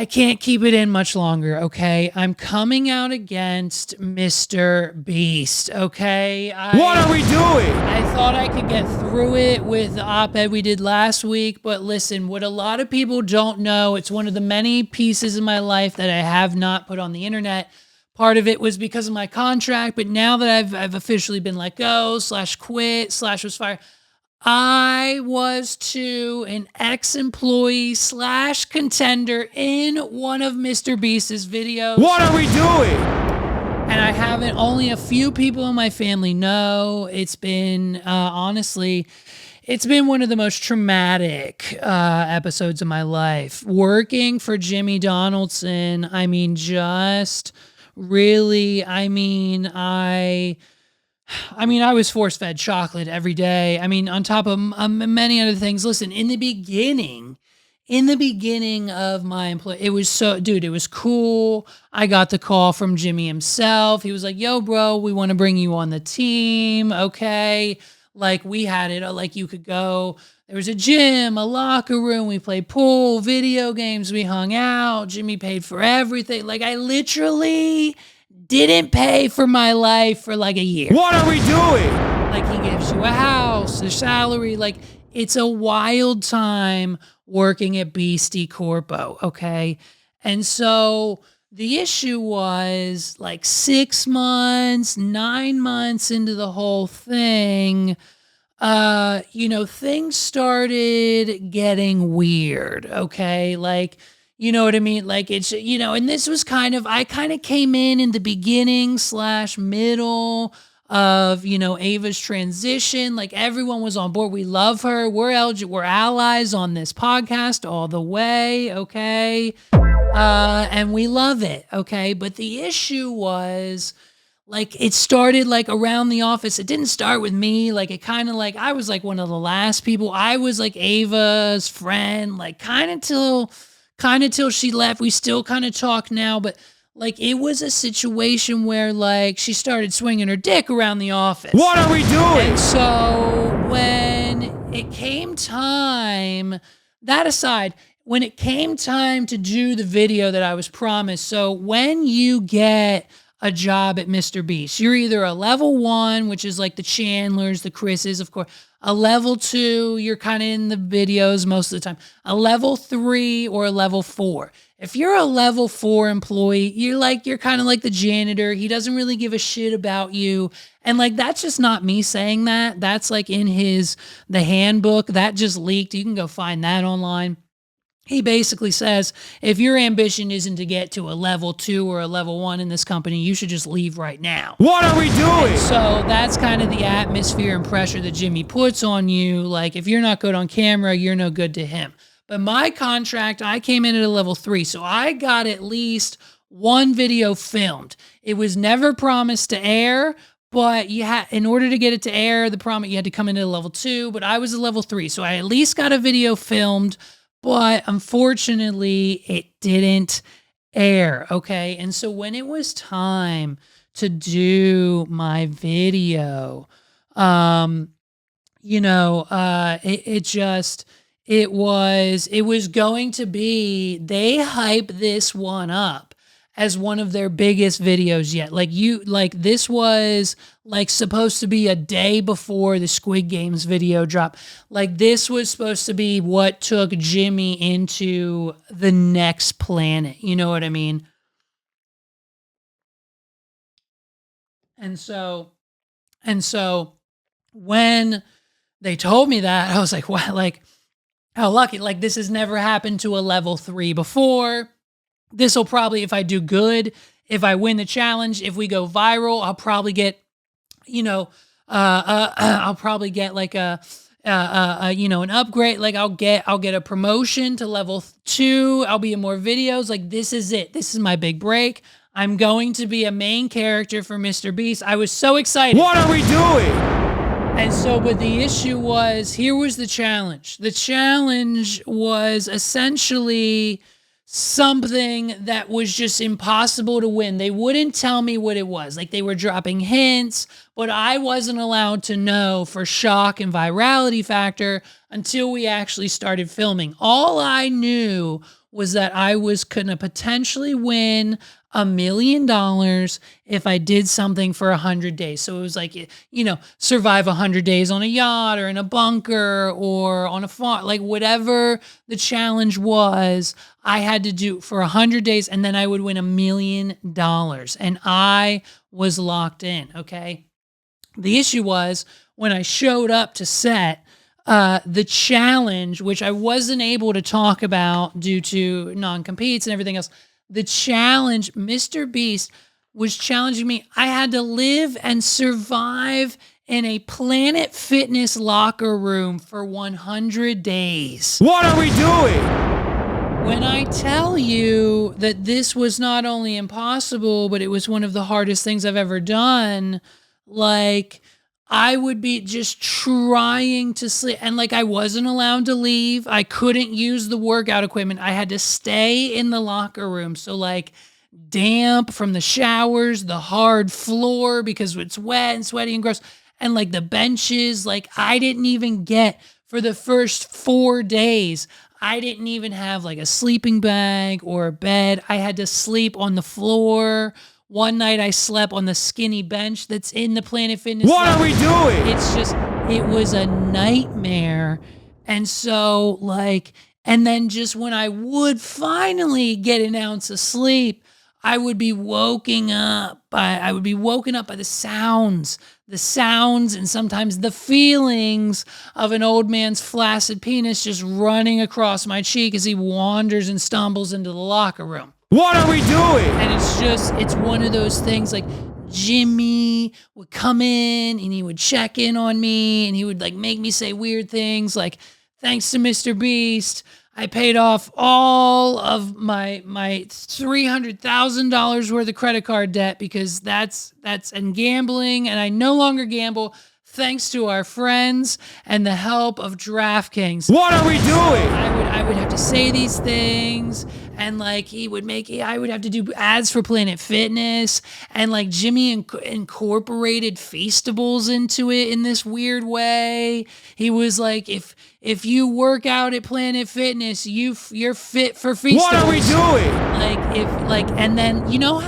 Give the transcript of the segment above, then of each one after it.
I can't keep it in much longer, okay? I'm coming out against MrBeast, okay? What are we doing? I thought I could get through it with the op-ed we did last week, but listen, what a lot of people don't know, it's one of the many pieces in my life that I have not put on the internet. Part of it was because of my contract, but now that I've officially been let go, /quit, /was fired, I was to an ex-employee / contender in one of MrBeast's videos. What are we doing? And I haven't, only a few people in my family know. It's been, honestly, it's been one of the most traumatic episodes of my life. Working for Jimmy Donaldson, I mean, just really, I was force-fed chocolate every day. I mean, on top of many other things. Listen, in the beginning of my employee, it was it was cool. I got the call from Jimmy himself. He was like, yo, bro, we want to bring you on the team. Okay. Like, we had it, like, you could go. There was a gym, a locker room. We played pool, video games. We hung out. Jimmy paid for everything. Like, I literally didn't pay for my life for like a year. What are we doing? Like, he gives you a house, a salary. Like, it's a wild time working at Beastie Corpo, okay? And so the issue was like 6 months, 9 months into the whole thing, things started getting weird, okay? Like, you know what I mean? Like, it's, and this was I kind of came in the beginning / middle of, Ava's transition. Like, everyone was on board. We love her. We're allies on this podcast all the way, okay? And we love it, okay? But the issue was, like, it started like around the office. It didn't start with me. Like, it kind of like, I was like one of the last people. I was like Ava's friend, like kind of till she left. We still kind of talk now, but like, it was a situation where like she started swinging her dick around the office. What are we doing? And so when it came time, that aside, when it came time to do the video that I was promised, so when you get a job at MrBeast, you're either a level 1, which is like the Chandlers, the Chris's, of course. A level 2, you're kind of in the videos most of the time. A level 3 or a level 4. If you're a level 4 employee, you're kind of like the janitor. He doesn't really give a shit about you. And like, that's just not me saying that. That's like in the handbook that just leaked. You can go find that online. He basically says, if your ambition isn't to get to a level 2 or a level 1 in this company, you should just leave right now. What are we doing? And so that's kind of the atmosphere and pressure that Jimmy puts on you. Like, if you're not good on camera, you're no good to him. But my contract, I came in at a level 3, so I got at least one video filmed. It was never promised to air, but in order to get it to air, you had to come in at a level 2, but I was a level 3, so I at least got a video filmed. But unfortunately, it didn't air, okay? And so when it was time to do my video, it was going to be, they hype this one up as one of their biggest videos yet. This was like supposed to be a day before the Squid Games video drop. Like, this was supposed to be what took Jimmy into the next planet. You know what I mean? And so when they told me that, I was like, wow, like, how lucky. Like, this has never happened to a level 3 before. This will probably, if I do good, if I win the challenge, if we go viral, I'll probably get, I'll probably get like an upgrade. Like, I'll get a promotion to level 2. I'll be in more videos. Like, this is it. This is my big break. I'm going to be a main character for MrBeast. I was so excited. What are we doing? And so, but the issue was, here was the challenge. The challenge was essentially something that was just impossible to win. They wouldn't tell me what it was. Like, they were dropping hints, but I wasn't allowed to know for shock and virality factor until we actually started filming. All I knew was that I was gonna potentially win $1 million if I did something for 100 days. So it was like, survive 100 days on a yacht or in a bunker or on a farm, like whatever the challenge was, I had to do for 100 days, and then I would win $1 million. And I was locked in. Okay. The issue was when I showed up to set, the challenge, which I wasn't able to talk about due to non-competes and everything else, the challenge, MrBeast was challenging me. I had to live and survive in a Planet Fitness locker room for 100 days. What are we doing? When I tell you that this was not only impossible, but it was one of the hardest things I've ever done, like I would be just trying to sleep, and like I wasn't allowed to leave. I couldn't use the workout equipment. I had to stay in the locker room. So like damp from the showers, the hard floor because it's wet and sweaty and gross, and like the benches, like I didn't even get for the first 4 days. I didn't even have like a sleeping bag or a bed. I had to sleep on the floor. One night I slept on the skinny bench that's in the Planet Fitness. What are we doing? It's just, it was a nightmare. And so like, and then just when I would finally get an ounce of sleep, I would be woken up by the sounds, and sometimes the feelings of an old man's flaccid penis just running across my cheek as he wanders and stumbles into the locker room. What are we doing? And it's one of those things like Jimmy would come in and he would check in on me and he would like make me say weird things like, thanks to MrBeast, I paid off all of my $300,000 worth of credit card debt because that's in gambling, and I no longer gamble thanks to our friends and the help of DraftKings. What are we doing? I would have to say these things, and like I would have to do ads for Planet Fitness, and like Jimmy incorporated Feastables into it in this weird way. He was like, if you work out at Planet Fitness, you're fit for Feastables. What are we doing? And then you know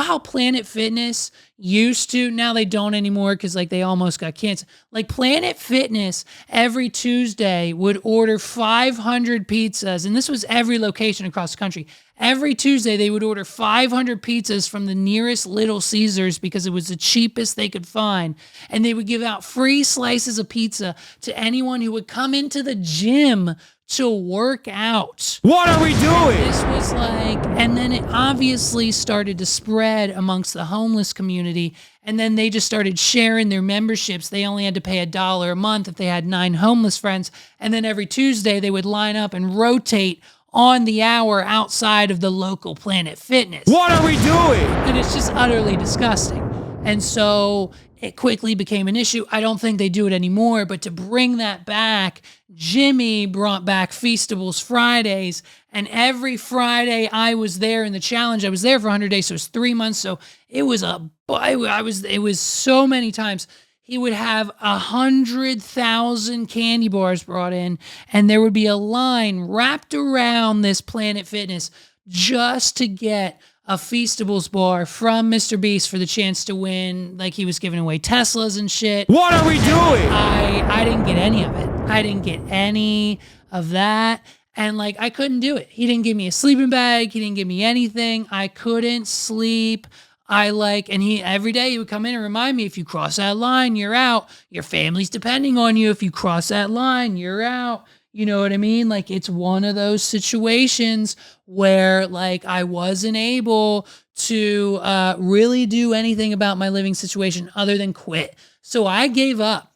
how Planet Fitness used to, now they don't anymore because like they almost got canceled. Like Planet Fitness every Tuesday would order 500 pizzas, and this was every location across the country. Every Tuesday they would order 500 pizzas from the nearest Little Caesars because it was the cheapest they could find, and they would give out free slices of pizza to anyone who would come into the gym to work out. What are we doing? And this was like, and then it obviously started to spread amongst the homeless community. And then they just started sharing their memberships. They only had to pay $1 a month if they had 9 homeless friends. And then every Tuesday they would line up and rotate on the hour outside of the local Planet Fitness. What are we doing? And it's just utterly disgusting. And so it quickly became an issue. I don't think they do it anymore, but to bring that back, Jimmy brought back Feastables Fridays, and every Friday I was there in the challenge. I was there for 100 days, so it was 3 months. So it was it was so many times. He would have 100,000 candy bars brought in, and there would be a line wrapped around this Planet Fitness just to get a Feastables bar from MrBeast for the chance to win. Like he was giving away Teslas and shit. What are we doing? I didn't get any of it. I didn't get any of that. And like, I couldn't do it. He didn't give me a sleeping bag. He didn't give me anything. I couldn't sleep. And every day he would come in and remind me, if you cross that line, you're out. Your family's depending on you. If you cross that line, you're out. You know what I mean? Like, it's one of those situations where like I wasn't able to really do anything about my living situation other than quit. So I gave up.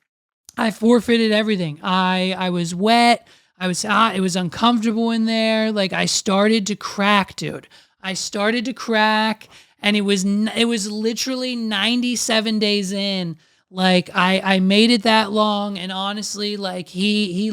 I forfeited everything. I was wet. I was hot. It was uncomfortable in there. Like I started to crack, dude. I started to crack, and it was literally 97 days in. Like I made it that long, and honestly, like he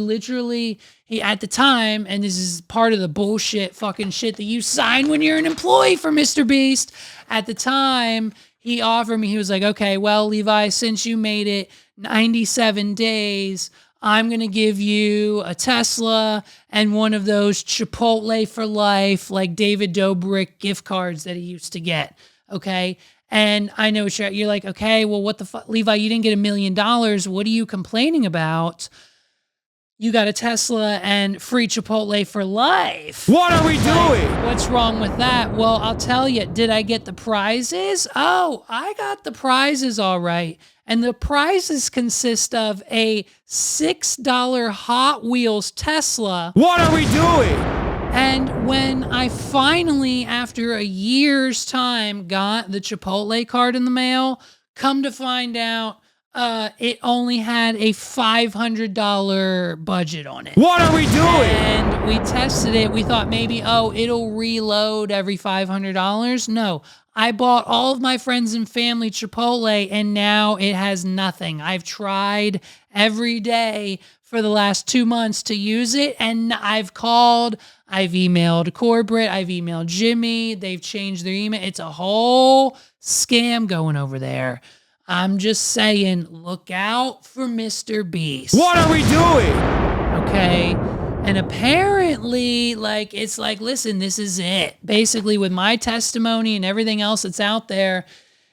at the time, and this is part of the bullshit fucking shit that you sign when you're an employee for MrBeast. At the time, he offered me, he was like, okay, well, Levi, since you made it 97 days, I'm going to give you a Tesla and one of those Chipotle for life, like David Dobrik gift cards that he used to get. Okay. And I know you're like, okay, well, what the fuck, Levi, you didn't get $1 million. What are you complaining about? You got a Tesla and free Chipotle for life. What are we doing? What's wrong with that? Well, I'll tell you, did I get the prizes? Oh, I got the prizes all right. And the prizes consist of a $6 Hot Wheels Tesla. What are we doing? And when I finally, after a year's time, got the Chipotle card in the mail, come to find out, it only had a $500 budget on it. What are we doing? And we tested it. We thought maybe, oh, it'll reload every $500. No, I bought all of my friends and family Chipotle, and now it has nothing. I've tried every day for the last 2 months to use it, and I've called, I've emailed corporate, I've emailed Jimmy. They've changed their email. It's a whole scam going over there. I'm just saying, look out for MrBeast. What are we doing? Okay. And apparently, it's like, listen, this is it. Basically, with my testimony and everything else that's out there,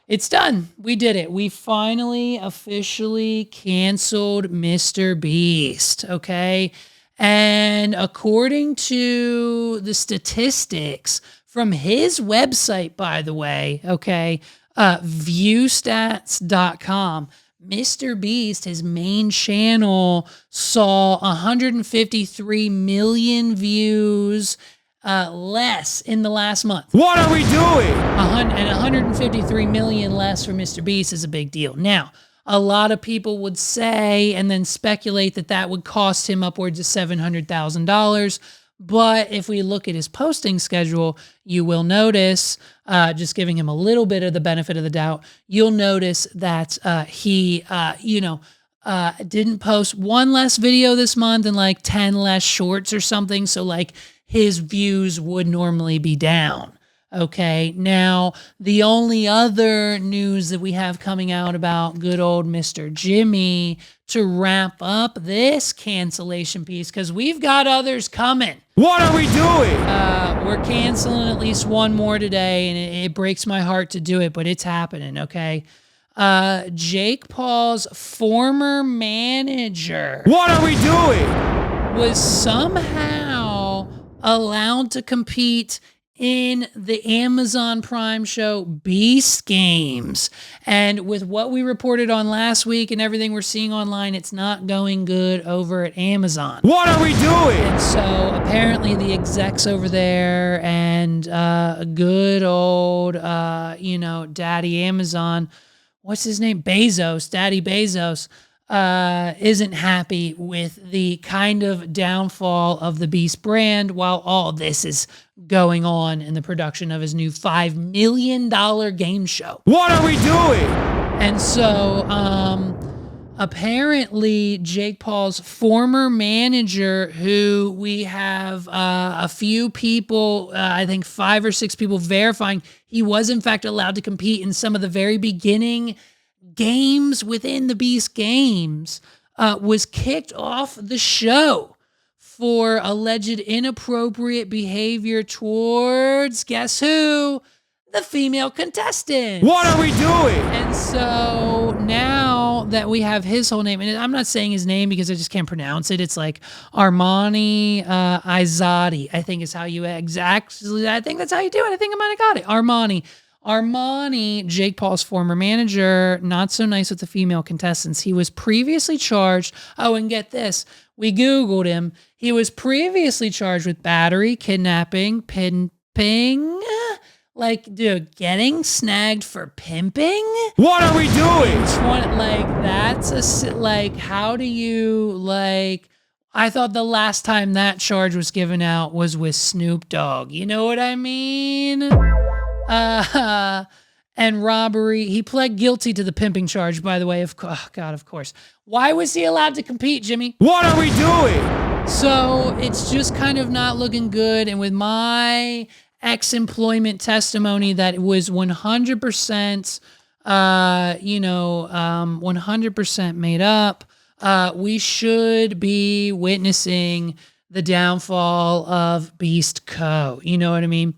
it's done. We did it. We finally officially canceled MrBeast. Okay. And according to the statistics from his website, by the way, okay, viewstats.com, MrBeast, his main channel, saw 153 million views less in the last month. What are we doing? And 153 million less for MrBeast is a big deal. Now, a lot of people would say and then speculate that that would cost him upwards of $700,000. But if we look at his posting schedule, you will notice, just giving him a little bit of the benefit of the doubt, you'll notice that he didn't post one less video this month and like 10 less shorts or something. So like his views would normally be down. Okay, now the only other news that we have coming out about good old Mr. Jimmy to wrap up this cancellation piece, because we've got others coming. What are we doing? We're canceling at least one more today, and it breaks my heart to do it, but it's happening, okay? Jake Paul's former manager. What are we doing? Was somehow allowed to compete in the Amazon Prime show Beast Games. And with what we reported on last week and everything we're seeing online, it's not going good over at Amazon. What are we doing? And so apparently the execs over there and good old, Daddy Amazon, what's his name? Daddy Bezos, isn't happy with the kind of downfall of the Beast brand while all this is going on in the production of his new $5 million game show. What are we doing? And so apparently Jake Paul's former manager, who we have a few people, I think 5 or 6 people verifying he was in fact allowed to compete in some of the very beginning games within the Beast games, was kicked off the show for alleged inappropriate behavior towards, guess who? The female contestant. What are we doing? And so now that we have his whole name, and I'm not saying his name because I just can't pronounce it. It's like Armani Izadi, I think is how you exactly, I think that's how you do it. I think I might have got it. Armani, Jake Paul's former manager, not so nice with the female contestants. He was previously charged. Oh, and get this. We Googled him. He was previously charged with battery, kidnapping, pimping. Like, dude, getting snagged for pimping? What are we doing? How do you, I thought the last time that charge was given out was with Snoop Dogg. You know what I mean? And robbery. He pled guilty to the pimping charge, by the way. Of course. Why was he allowed to compete, Jimmy? What are we doing? So it's just kind of not looking good. And with my ex-employment testimony that it was 100%, 100% made up. we should be witnessing the downfall of Beast Co. You know what I mean?